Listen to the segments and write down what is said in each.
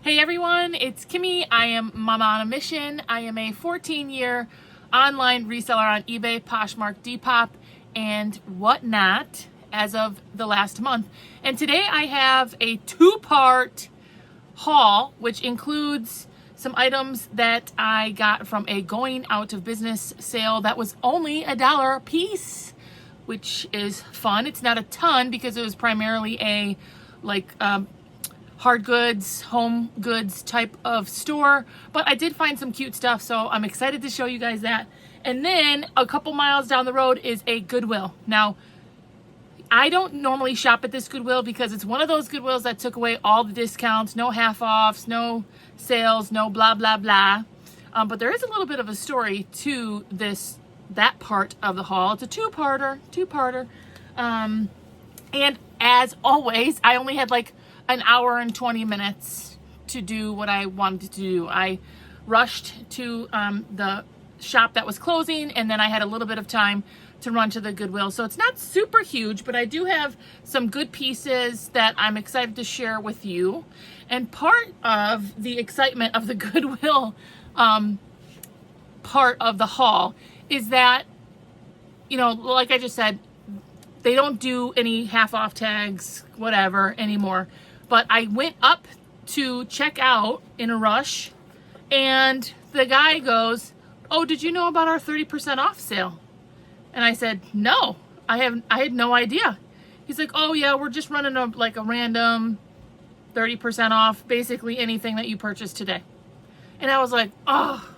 Hey everyone, it's Kimmy. I am Mama on a Mission. I am a 14-year online reseller on eBay, Poshmark, Depop, and whatnot as of the last month. And today I have a two-part haul, which includes some items that I got from a going out of business sale that was only $1 a piece, which is fun. It's not a ton because it was primarily a hard goods, home goods type of store, but I did find some cute stuff, so I'm excited to show you guys that. And then a couple miles down the road is a Goodwill. Now, I don't normally shop at this Goodwill because it's one of those Goodwills that took away all the discounts, no half-offs, no sales, no blah, blah, blah. But there is a little bit of a story to that part of the haul. It's a two-parter. And as always, I only had like an hour and 20 minutes to do what I wanted to do. I rushed to the shop that was closing, and then I had a little bit of time to run to the Goodwill. So it's not super huge, but I do have some good pieces that I'm excited to share with you. And part of the excitement of the Goodwill part of the haul is that, you know, like I just said, they don't do any half off tags, whatever, anymore. But I went up to check out in a rush, and the guy goes, "Oh, did you know about our 30% off sale?" And I said, "No, I had no idea." He's like, "Oh yeah, we're just running a random 30% off, basically anything that you purchase today." And I was like, "Oh,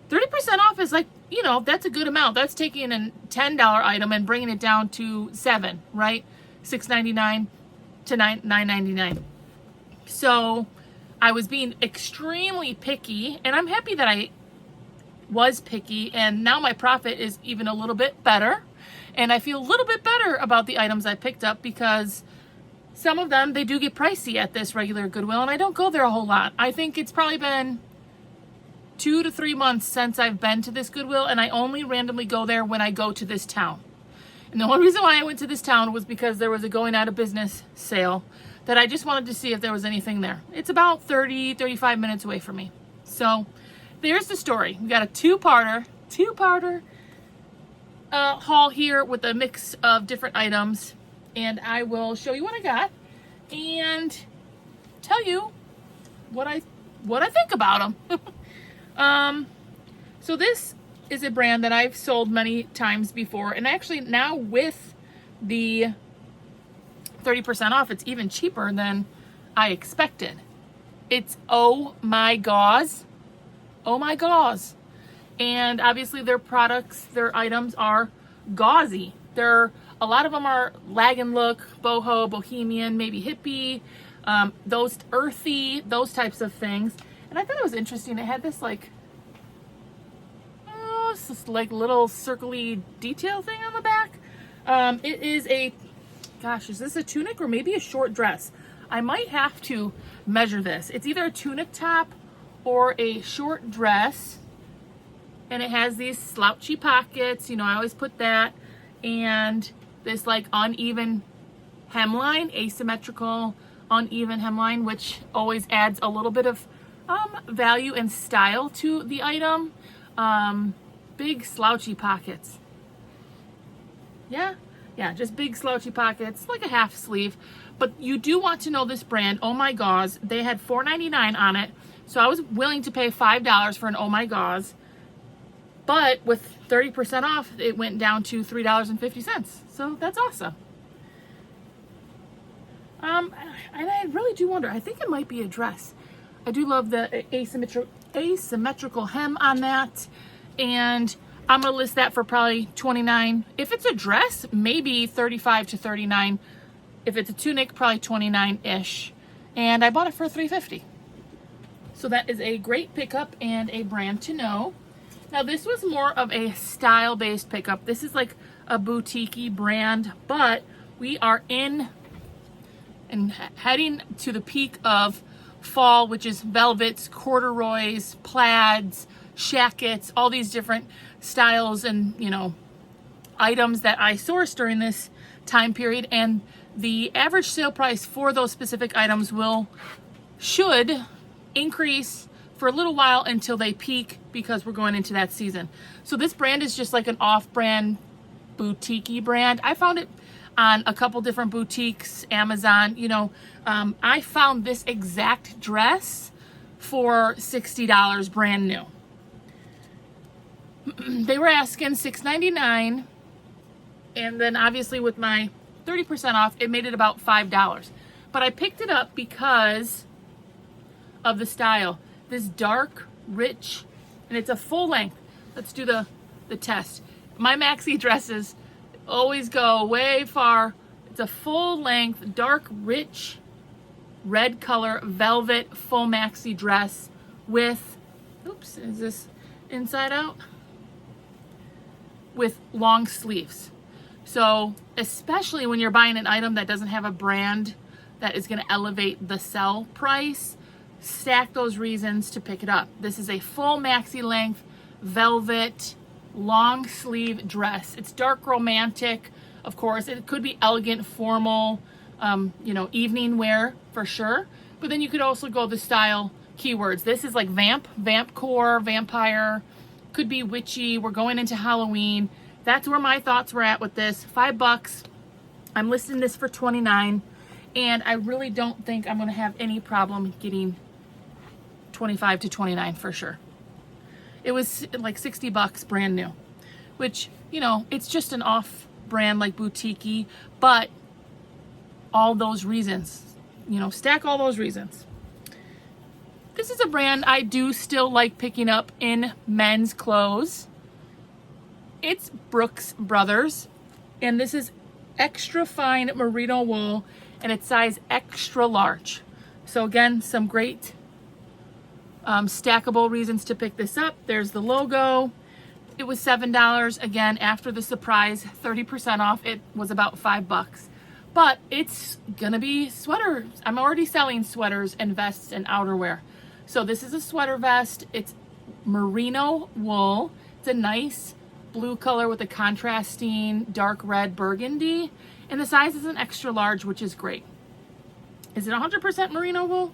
30% off is like, you know, that's a good amount. That's taking a $10 item and bringing it down to $7, right? $6.99 to $9.99. So I was being extremely picky, and I'm happy that I was picky, and now my profit is even a little bit better, and I feel a little bit better about the items I picked up because some of them, they do get pricey at this regular Goodwill, and I don't go there a whole lot. I think it's probably been 2 to 3 months since I've been to this Goodwill, and I only randomly go there when I go to this town. And the only reason why I went to this town was because there was a going out of business sale that I just wanted to see if there was anything there. It's about 35 minutes away from me. So there's the story. We got a two-parter haul here with a mix of different items, and I will show you what I got and tell you what I think about them. So this is a brand that I've sold many times before, and actually now with the 30% off, it's even cheaper than I expected. It's Oh My Gauze. Oh My Gauze. And obviously their products, their items are gauzy. A lot of them are lag and look, boho, bohemian, maybe hippie, those earthy, those types of things. And I thought it was interesting. It had this this little circly detail thing on the back. It is is this a tunic or maybe a short dress? I might have to measure this. It's either a tunic top or a short dress, and it has these slouchy pockets, you know, I always put that, and this uneven hemline, asymmetrical uneven hemline, which always adds a little bit of value and style to the item. Big slouchy pockets. Yeah, just big slouchy pockets, like a half sleeve. But you do want to know this brand, Oh My Gauze. They had $4.99 on it, so I was willing to pay $5 for an Oh My Gauze. But with 30% off, it went down to $3.50. So that's awesome. And I really do wonder, I think it might be a dress. I do love the asymmetrical hem on that. And I'm going to list that for probably $29. If it's a dress, maybe $35 to $39. If it's a tunic, probably $29-ish. And I bought it for $3.50. So that is a great pickup and a brand to know. Now this was more of a style-based pickup. This is like a boutique-y brand, but we are in and heading to the peak of fall, which is velvets, corduroys, plaids, shackets, all these different styles and, you know, items that I sourced during this time period. And the average sale price for those specific items will should increase for a little while until they peak, because we're going into that season. So this brand is just like an off-brand boutique-y brand. I found it on a couple different boutiques, Amazon. I found this exact dress for $60 brand new. They were asking $6.99, and then obviously with my 30% off, it made it about $5. But I picked it up because of the style. This dark, rich, and it's a full length. Let's do the test. My maxi dresses always go way far. It's a full length, dark, rich, red color, velvet, full maxi dress with, oops, is this inside out? With long sleeves. So especially when you're buying an item that doesn't have a brand that is going to elevate the sell price, stack those reasons to pick it up. This is a full maxi length, velvet, long sleeve dress. It's dark romantic, of course. It could be elegant, formal, evening wear for sure. But then you could also go the style keywords. This is like vampcore, vampire, could be witchy. We're going into Halloween. That's where my thoughts were at with this. $5. I'm listing this for $29, and I really don't think I'm going to have any problem getting $25 to $29 for sure. It was like $60 brand new, which, it's just an off brand, like boutique-y, but all those reasons, stack all those reasons. This is a brand I do still like picking up in men's clothes. It's Brooks Brothers, and this is extra fine merino wool, and it's size extra large. So again, some great stackable reasons to pick this up. There's the logo. It was $7. Again, after the surprise 30% off, it was about $5. But it's gonna be sweaters. I'm already selling sweaters and vests and outerwear. So this is a sweater vest. It's merino wool. It's a nice blue color with a contrasting dark red burgundy. And the size is an extra large, which is great. Is it 100% merino wool?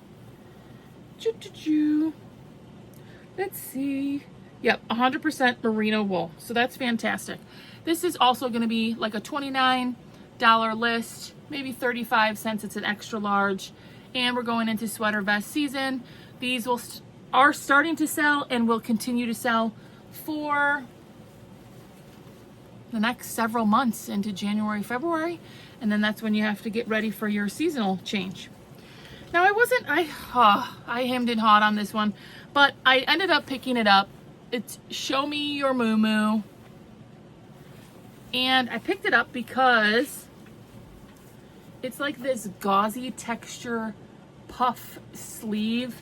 Let's see. Yep, 100% merino wool. So that's fantastic. This is also going to be like a $29 list, maybe 35 cents. It's an extra large. And we're going into sweater vest season. These are starting to sell and will continue to sell for the next several months into January, February. And then that's when you have to get ready for your seasonal change. Now I hemmed and hawed on this one, but I ended up picking it up. It's Show Me Your Moo Moo. And I picked it up because it's like this gauzy texture puff sleeve,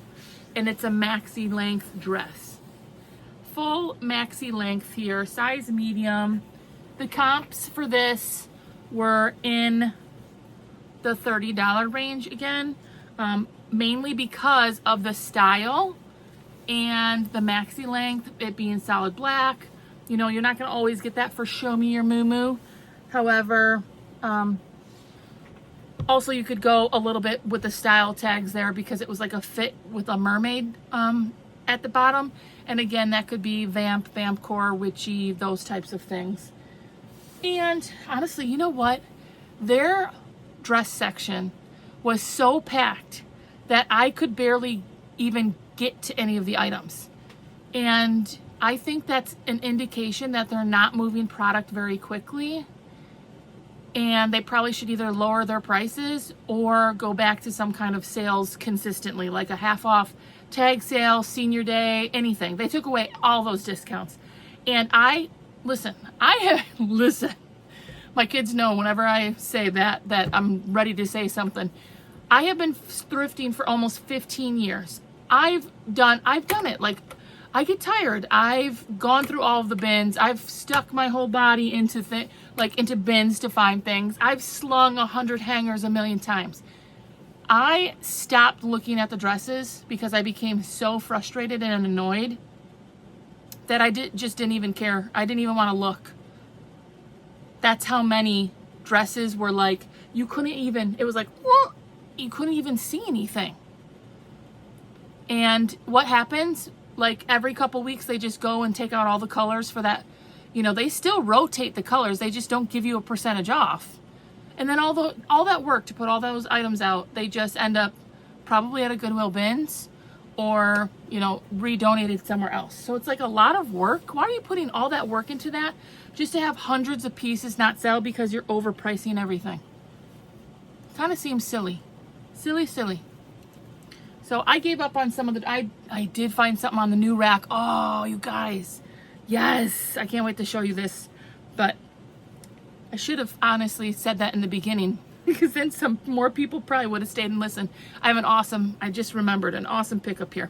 and it's a maxi length dress. Full maxi length here, size medium. The comps for this were in the $30 range again, mainly because of the style and the maxi length, it being solid black. You're not going to always get that for Show Me Your Moo Moo. However, also you could go a little bit with the style tags there because it was like a fit with a mermaid at the bottom. And again, that could be vampcore, witchy, those types of things. And honestly, you know what? Their dress section was so packed that I could barely even get to any of the items. And I think that's an indication that they're not moving product very quickly. And they probably should either lower their prices or go back to some kind of sales consistently, like a half off tag sale, senior day, anything. They took away all those discounts. And listen, my kids know whenever I say that I'm ready to say something. I have been thrifting for almost 15 years. I've done it. Like, I get tired. I've gone through all of the bins. I've stuck my whole body into bins to find things. I've slung 100 hangers a million times. I stopped looking at the dresses because I became so frustrated and annoyed that I just didn't even care. I didn't even want to look. That's how many dresses were like, it was like, well, you couldn't even see anything. And what happens, like every couple weeks, they just go and take out all the colors for that. They still rotate the colors. They just don't give you a percentage off. And then all that work to put all those items out, they just end up probably at a Goodwill bins or, redonated somewhere else. So it's like a lot of work. Why are you putting all that work into that just to have hundreds of pieces not sell because you're overpricing everything? Kind of seems silly. Silly. So I gave up on some of the, I did find something on the new rack. Oh, you guys. Yes, I can't wait to show you this. But I should have honestly said that in the beginning because then some more people probably would have stayed and listened. I just remembered an awesome pickup here.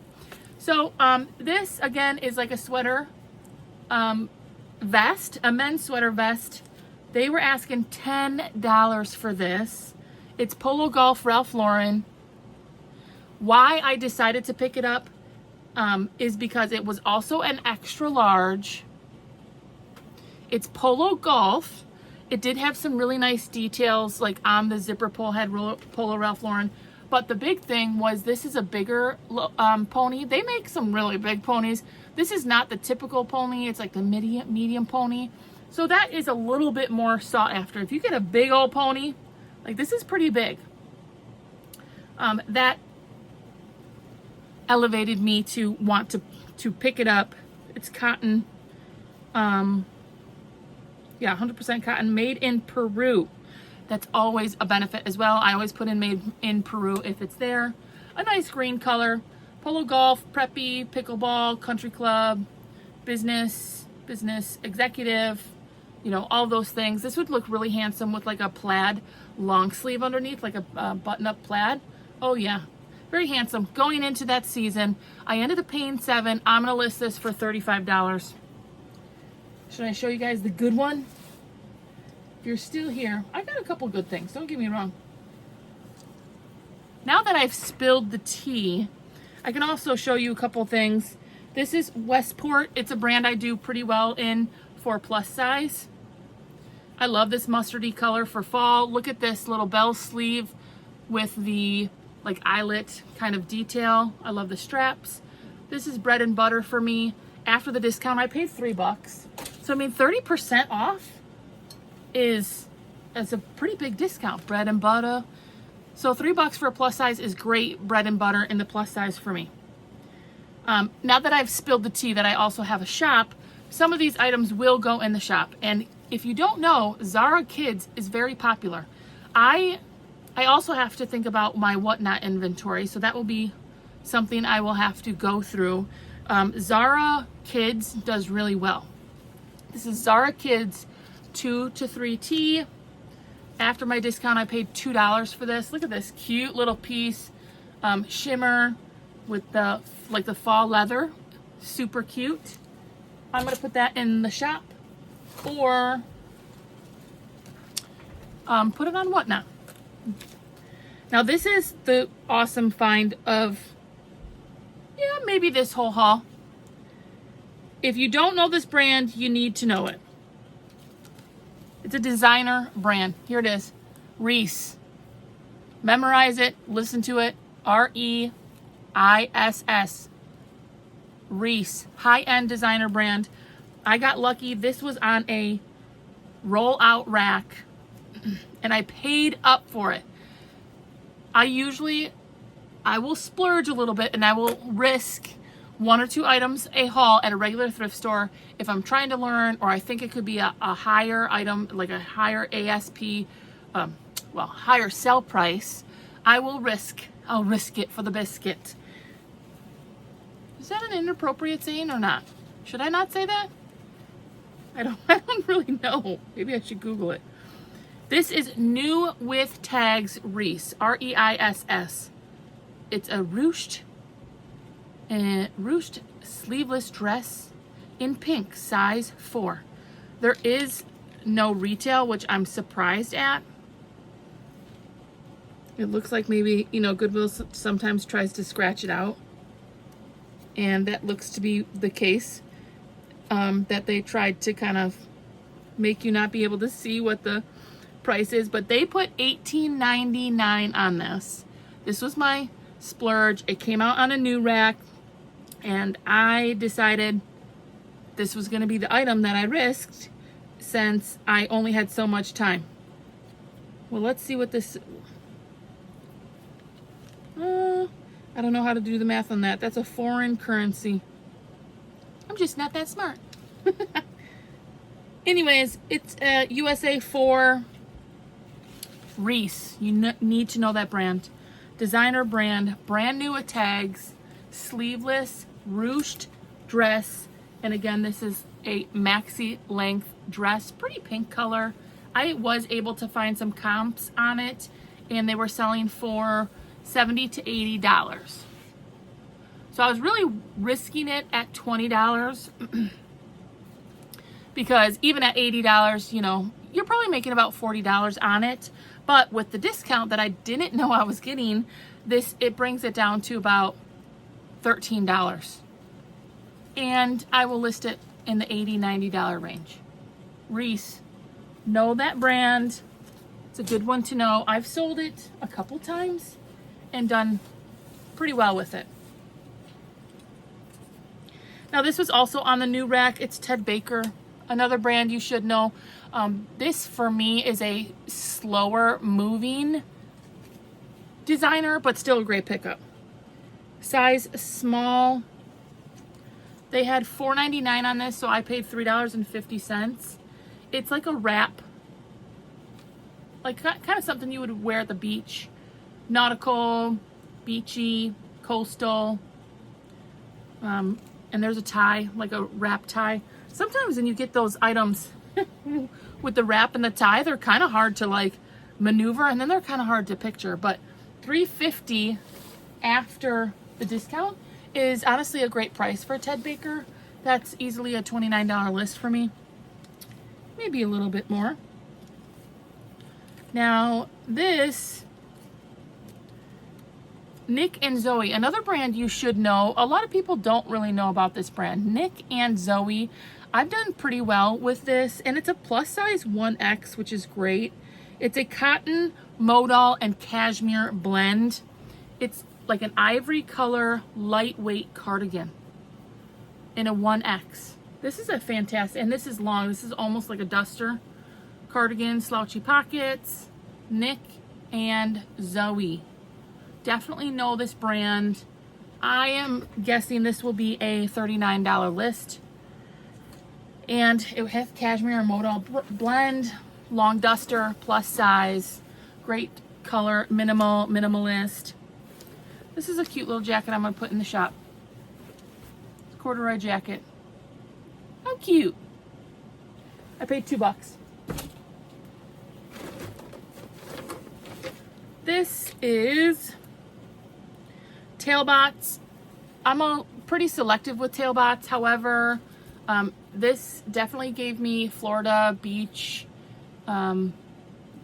So this again is like a sweater vest, a men's sweater vest. They were asking $10 for this. It's Polo Golf Ralph Lauren. Why I decided to pick it up is because it was also an extra large. It's Polo Golf. It did have some really nice details like on the zipper pull had Polo Ralph Lauren. But the big thing was this is a bigger pony. They make some really big ponies. This is not the typical pony. It's like the medium pony. So that is a little bit more sought after. If you get a big old pony, like this is pretty big. That elevated me to want to pick it up. It's cotton. Yeah, 100% cotton, made in Peru. That's always a benefit as well. I always put in made in Peru if it's there. A nice green color. Polo Golf, preppy, pickleball, country club, business, executive, all those things. This would look really handsome with like a plaid long sleeve underneath, like a button-up plaid. Oh yeah, very handsome. Going into that season, I ended up paying $7. I'm gonna list this for $35. Should I show you guys the good one? If you're still here, I got a couple good things, don't get me wrong. Now that I've spilled the tea, I can also show you a couple things. This is Westport. It's a brand I do pretty well in for plus size. I love this mustardy color for fall. Look at this little bell sleeve with the like eyelet kind of detail. I love the straps. This is bread and butter for me. After the discount, I paid $3. So 30% off is a pretty big discount. Bread and butter. So $3 for a plus size is great bread and butter in the plus size for me. Now that I've spilled the tea that I also have a shop, some of these items will go in the shop. And if you don't know, Zara Kids is very popular. I also have to think about my whatnot inventory, so that will be something I will have to go through. Zara Kids does really well. This is Zara Kids 2 to 3T. After my discount, I paid $2 for this. Look at this cute little piece, shimmer with the fall leather, super cute. I'm gonna put that in the shop or put it on whatnot. Now this is the awesome find of, maybe this whole haul. If you don't know this brand, you need to know it. It's a designer brand. Here it is. Reese. Memorize it. Listen to it. Reiss. Reese. High-end designer brand. I got lucky. This was on a roll-out rack, and I paid up for it. I will splurge a little bit, and I will risk 1 or 2 items a haul at a regular thrift store if I'm trying to learn, or I think it could be a higher item, like a higher ASP, higher sell price. I'll risk it for the biscuit. Is that an inappropriate saying or not? Should I not say that? I don't really know. Maybe I should Google it. This is new with tags Reese, Reiss. It's a ruched sleeveless dress in pink, size 4. There is no retail, which I'm surprised at. It looks like maybe, Goodwill sometimes tries to scratch it out. And that looks to be the case. That they tried to kind of make you not be able to see what the price is. But they put $18.99 on this. This was my splurge. It came out on a new rack, and I decided this was going to be the item that I risked since I only had so much time. Well, let's see what this... I don't know how to do the math on that. That's a foreign currency. I'm just not that smart. Anyways, it's USA 4 Reese. You need to know that brand. Designer brand, brand new with tags, sleeveless, ruched dress. And again, this is a maxi length dress, pretty pink color. I was able to find some comps on it, and they were selling for $70 to $80. So I was really risking it at $20 because even at $80, you know, you're probably making about $40 on it. But with the discount that I didn't know I was getting, it brings it down to about $13. And I will list it in the $80, $90 range. Reese, know that brand. It's a good one to know. I've sold it a couple times and done pretty well with it. Now this was also on the new rack. It's Ted Baker, another brand you should know. This for me is a slower moving designer, but still a great pickup. Size small. They had $4.99 on this, so I paid $3.50. It's like a wrap, like kind of something you would wear at the beach. Nautical, beachy, coastal. And there's a tie, like a wrap tie. Sometimes when you get those items with the wrap and the tie, they're kind of hard to like maneuver, and then they're kind of hard to picture. But $3.50 after the discount is honestly a great price for Ted Baker. That's easily a $29 list for me. Maybe a little bit more. Now this, Nick and Zoe, another brand you should know. A lot of people don't really know about this brand. Nick and Zoe, I've done pretty well with this, and it's a plus size 1X, which is great. It's a cotton, modal, and cashmere blend. It's like an ivory color, lightweight cardigan in a 1X. This is a fantastic, and this is long. This is almost like a duster cardigan, slouchy pockets. Nick and Zoe. Definitely know this brand. I am guessing this will be a $39 list. And it has cashmere and modal blend, long duster, plus size, great color, minimalist. This is a cute little jacket I'm gonna put in the shop. It's a corduroy jacket. How cute. I paid $2. This is Tailbots. I'm pretty selective with Tailbots. However, this definitely gave me Florida beach, going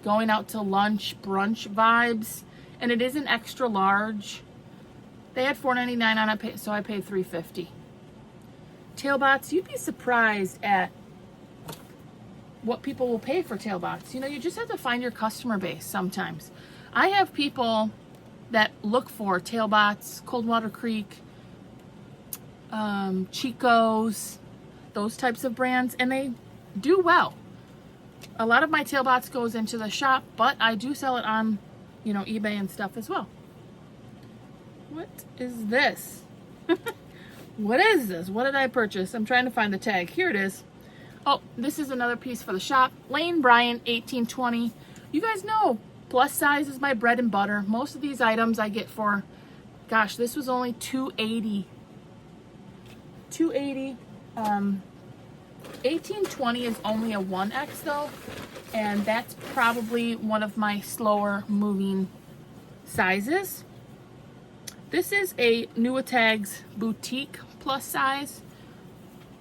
out to lunch, brunch vibes. And it is an extra large. They had $4.99 on it, so I paid $3.50. Tailbots, you'd be surprised at what people will pay for Tailbots. You know, you just have to find your customer base sometimes. I have people that look for Tailbots, Coldwater Creek, Chico's, those types of brands, and they do well. A lot of my Tailbots goes into the shop, but I do sell it on, you know, eBay and stuff as well. What is this? What is this? What did I purchase? I'm trying to find the tag. Here it is. Oh, this is another piece for the shop. Lane Bryant 1820. You guys know plus size is my bread and butter. Most of these items I get for, gosh, this was only $2.80. $2.80. 1820 is only a 1X though, and that's probably one of my slower moving sizes. This is a Tags boutique plus size,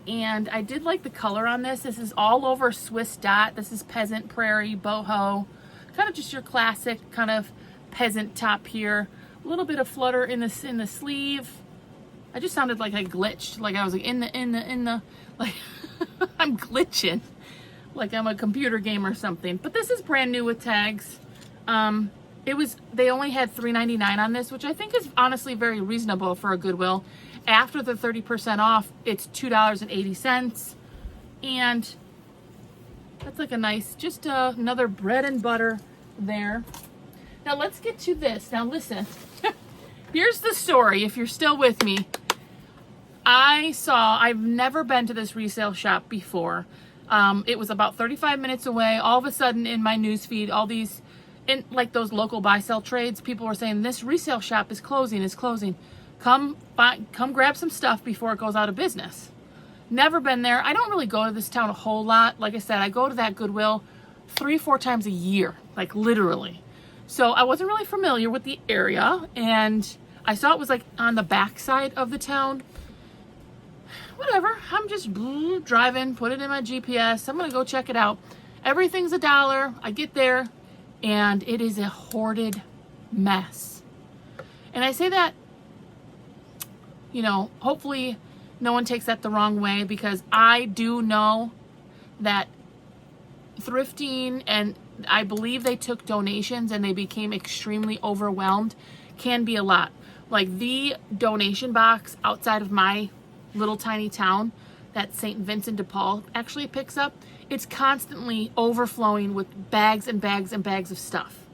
and I did like the color on this. This is all over Swiss dot. This is peasant, prairie, boho, kind of just your classic kind of peasant top here. A little bit of flutter in the sleeve. I just sounded like I glitched, like I was like in the like I'm glitching like I'm a computer game or something. But this is brand new with tags. They only had $3.99 on this, which I think is honestly very reasonable for a Goodwill. After the 30% off, it's $2.80. And that's like a nice, just another bread and butter there. Now let's get to this. Now listen, here's the story if you're still with me. I've never been to this resale shop before. It was about 35 minutes away. All of a sudden in my newsfeed, all these, in like those local buy-sell trades, people were saying this resale shop is closing. Come grab some stuff before it goes out of business. Never been there. I don't really go to this town a whole lot. Like I said, I go to that Goodwill 3-4 times a year, like literally. So I wasn't really familiar with the area, and I saw it was like on the back side of the town. Whatever, I'm just driving, put it in my GPS. I'm gonna go check it out. Everything's $1. I get there, and it is a hoarded mess. And I say that, you know, hopefully no one takes that the wrong way, because I do know that thrifting, and I believe they took donations and they became extremely overwhelmed, can be a lot. Like the donation box outside of my little tiny town that St. Vincent de Paul actually picks up, it's constantly overflowing with bags and bags and bags of stuff.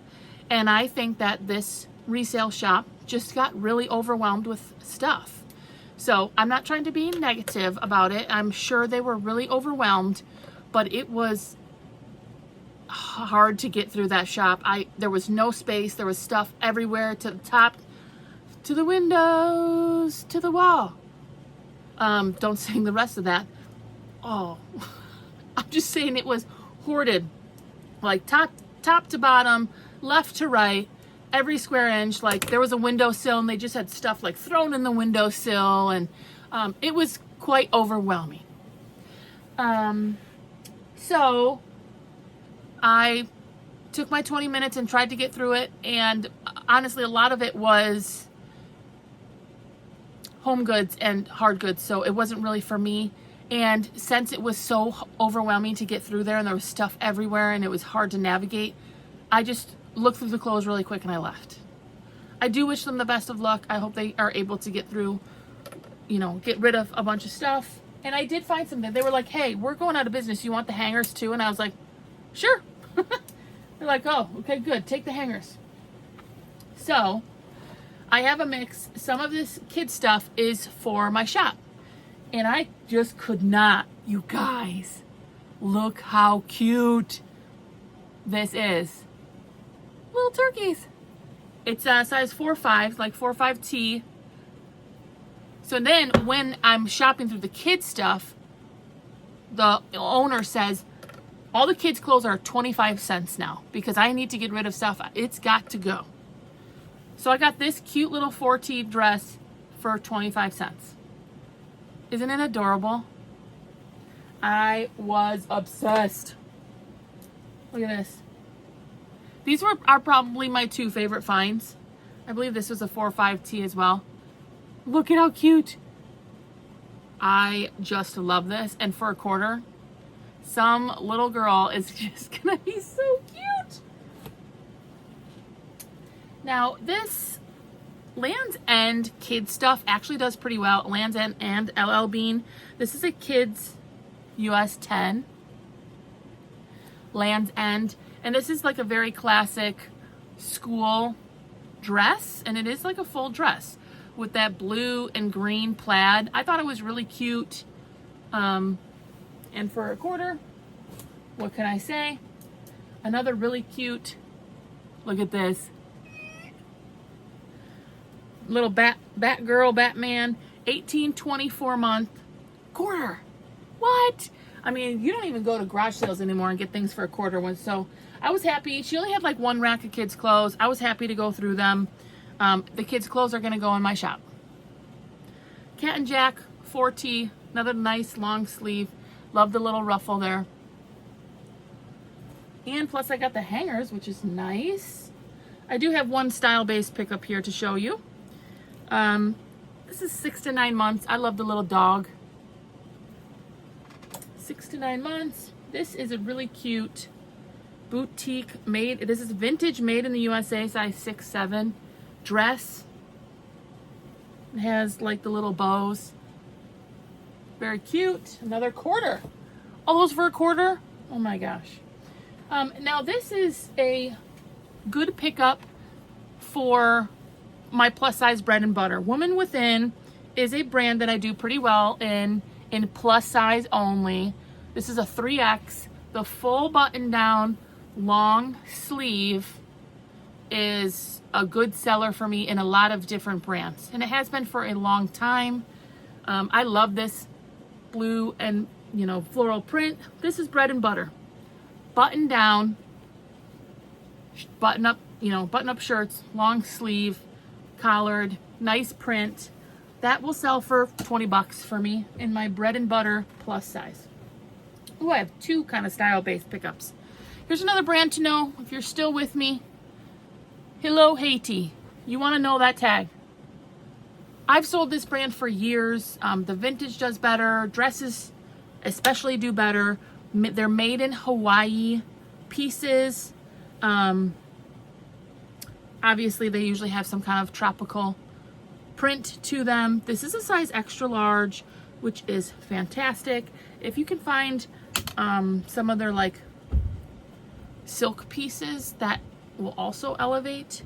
And I think that this resale shop just got really overwhelmed with stuff. So I'm not trying to be negative about it. I'm sure they were really overwhelmed, but it was hard to get through that shop. There was no space. There was stuff everywhere, to the top, to the windows, to the wall. Don't sing the rest of that. Oh, I'm just saying it was hoarded, like top to bottom, left to right, every square inch. Like there was a windowsill and they just had stuff like thrown in the windowsill, and it was quite overwhelming. So I took my 20 minutes and tried to get through it, and honestly a lot of it was home goods and hard goods, so it wasn't really for me. And since it was so overwhelming to get through there and there was stuff everywhere and it was hard to navigate, I just looked through the clothes really quick and I left. I do wish them the best of luck. I hope they are able to get through, you know, get rid of a bunch of stuff. And I did find something. They were like, hey, we're going out of business. You want the hangers too? And I was like, sure. They're like, oh, okay, good. Take the hangers. So I have a mix. Some of this kid stuff is for my shop. And I just could not, you guys, look how cute this is. Little turkeys. It's size 4-5, like 4-5T. So then when I'm shopping through the kids stuff, the owner says, all the kids' clothes are 25 cents now because I need to get rid of stuff. It's got to go. So I got this cute little 4T dress for 25 cents. Isn't it adorable? I was obsessed. Look at this. These are probably my two favorite finds. I believe this was a 4-5T as well. Look at how cute. I just love this. And for $0.25, some little girl is just gonna be so cute. Now this Land's End kids stuff actually does pretty well. Land's End and LL Bean. This is a kids US 10. Land's End. And this is like a very classic school dress. And it is like a full dress with that blue and green plaid. I thought it was really cute. And for $0.25, what can I say? Another really cute, look at this. Little Batgirl, Batman, 18-24 month, $0.25. What? I mean, you don't even go to garage sales anymore and get things for $0.25. So I was happy. She only had like one rack of kids' clothes. I was happy to go through them. The kids' clothes are going to go in my shop. Cat and Jack, 4T, another nice long sleeve. Love the little ruffle there. And plus I got the hangers, which is nice. I do have one style-based pickup here to show you. This is 6 to 9 months. I love the little dog. 6 to 9 months. This is a really cute boutique made, this is vintage made in the USA, size 6'7" dress. It has like the little bows. Very cute. Another quarter. All those for a quarter? Oh my gosh. Now this is a good pickup for my plus size bread and butter. Woman Within is a brand that I do pretty well in plus size only. This is a 3X. The full button down long sleeve is a good seller for me in a lot of different brands, and it has been for a long time. I love this blue and floral print. This is bread and butter. Button down, button up shirts, long sleeve, collared, nice print. That will sell for 20 bucks for me in my bread and butter plus size. Oh, I have two kind of style-based pickups. Here's another brand to know if you're still with me. Hello Haiti. You want to know that tag. I've sold this brand for years. The vintage does better. Dresses especially do better. They're made in Hawaii pieces. Obviously, they usually have some kind of tropical print to them. This is a size extra large, which is fantastic. If you can find some of their like silk pieces, that will also elevate,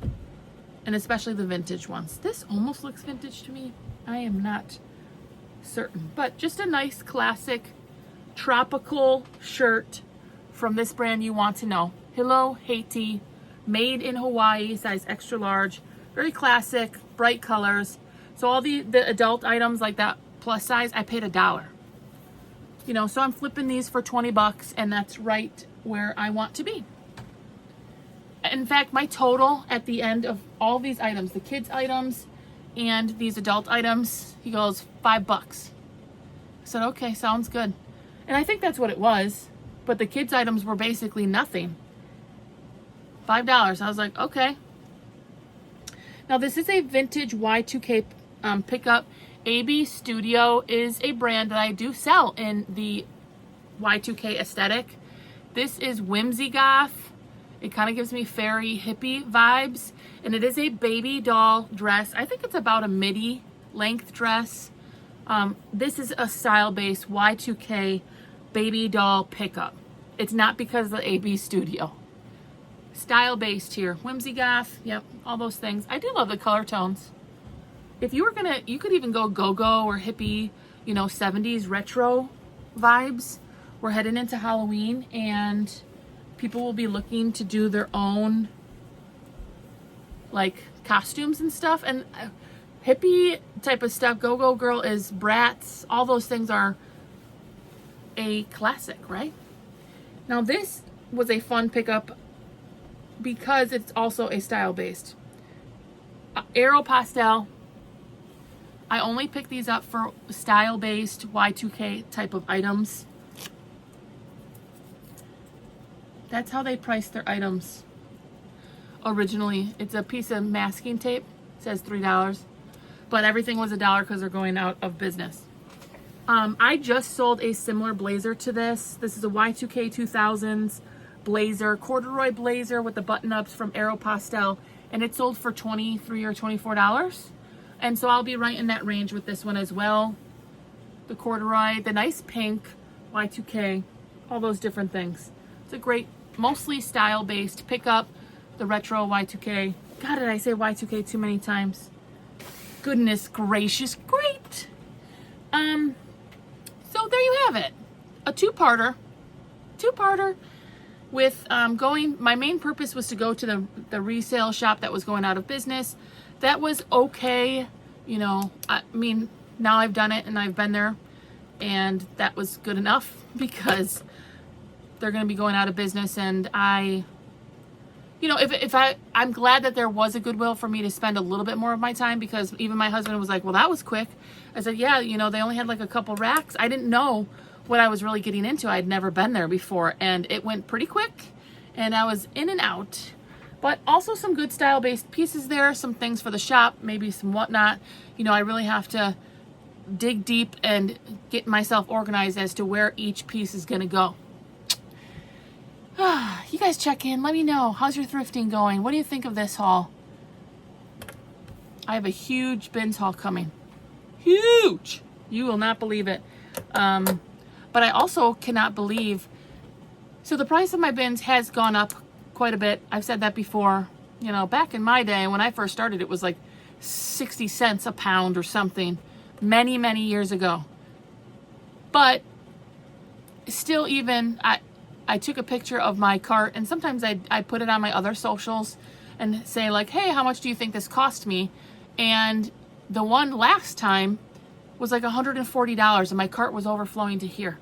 and especially the vintage ones. This almost looks vintage to me. I am not certain, but just a nice classic tropical shirt from this brand you want to know. Hello Haiti, made in Hawaii, size extra large, very classic, bright colors. So all the adult items like that plus size, I paid $1. So I'm flipping these for 20 bucks, and that's right where I want to be. In fact, my total at the end of all these items, the kids items and these adult items, he goes, $5. I said, okay, sounds good. And I think that's what it was, but the kids items were basically nothing. $5. I was like, okay. Now this is a vintage Y2K pickup. AB Studio is a brand that I do sell in the Y2K aesthetic. This is whimsy goth. It kind of gives me fairy hippie vibes, and it is a baby doll dress. I think it's about a midi length dress. This is a style-based Y2K baby doll pickup. It's not because of the AB Studio. Style-based here. Whimsy goth, yep, all those things. I do love the color tones. If you were gonna, you could even go go-go or hippie, 70s retro vibes. We're heading into Halloween, and people will be looking to do their own like costumes and stuff, and hippie type of stuff. Go-go girl is Bratz. All those things are a classic, right? Now this was a fun pickup because it's also a style based. Aero Pastel. I only pick these up for style based Y2K type of items. That's how they price their items originally. It's a piece of masking tape. It says $3, but everything was $1 because they're going out of business. I just sold a similar blazer to this. This is a Y2K 2000s blazer, corduroy blazer with the button-ups from Aero Pastel, and it sold for $23 or $24. And so I'll be right in that range with this one as well. The corduroy, the nice pink, Y2K, all those different things. It's a great, mostly style-based pickup. The retro Y2K. God, did I say Y2K too many times? Goodness gracious, great. So there you have it. A two-parter with my main purpose was to go to the resale shop that was going out of business. That was okay. I mean, now I've done it and I've been there, and that was good enough because they're going to be going out of business, and I'm glad that there was a Goodwill for me to spend a little bit more of my time, because even my husband was like, well, that was quick. I said, yeah, they only had like a couple racks. I didn't know what I was really getting into. I'd never been there before, and it went pretty quick, and I was in and out. But also some good style-based pieces there, some things for the shop, maybe some whatnot. I really have to dig deep and get myself organized as to where each piece is going to go. You guys check in. Let me know. How's your thrifting going? What do you think of this haul? I have a huge bins haul coming. Huge! You will not believe it. But I also cannot believe... So the price of my bins has gone up quite a bit. I've said that before. You know, back in my day, when I first started, it was like 60 cents a pound or something. Many, many years ago. But still even... I took a picture of my cart, and sometimes I put it on my other socials and say like, hey, how much do you think this cost me? And the one last time was like $140, and my cart was overflowing to here.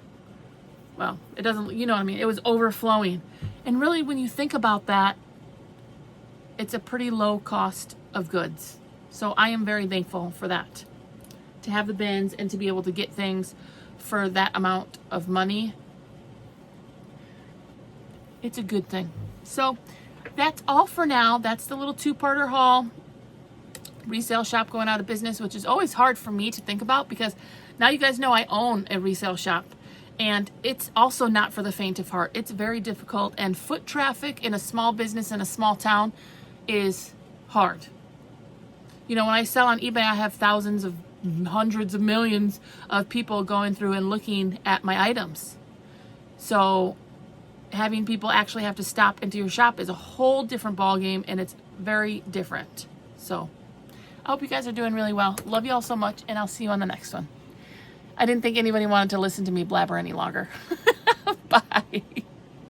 Well, it doesn't, you know what I mean? It was overflowing. And really, when you think about that, it's a pretty low cost of goods. So I am very thankful for that. To have the bins and to be able to get things for that amount of money. It's a good thing. So that's all for now. That's the little two-parter haul. Resale shop going out of business, which is always hard for me to think about because now you guys know I own a resale shop, and it's also not for the faint of heart. It's very difficult, and foot traffic in a small business in a small town is hard. You know, when I sell on eBay, I have thousands of hundreds of millions of people going through and looking at my items. So having people actually have to stop into your shop is a whole different ballgame, and it's very different. So I hope you guys are doing really well. Love you all so much, and I'll see you on the next one. I didn't think anybody wanted to listen to me blabber any longer.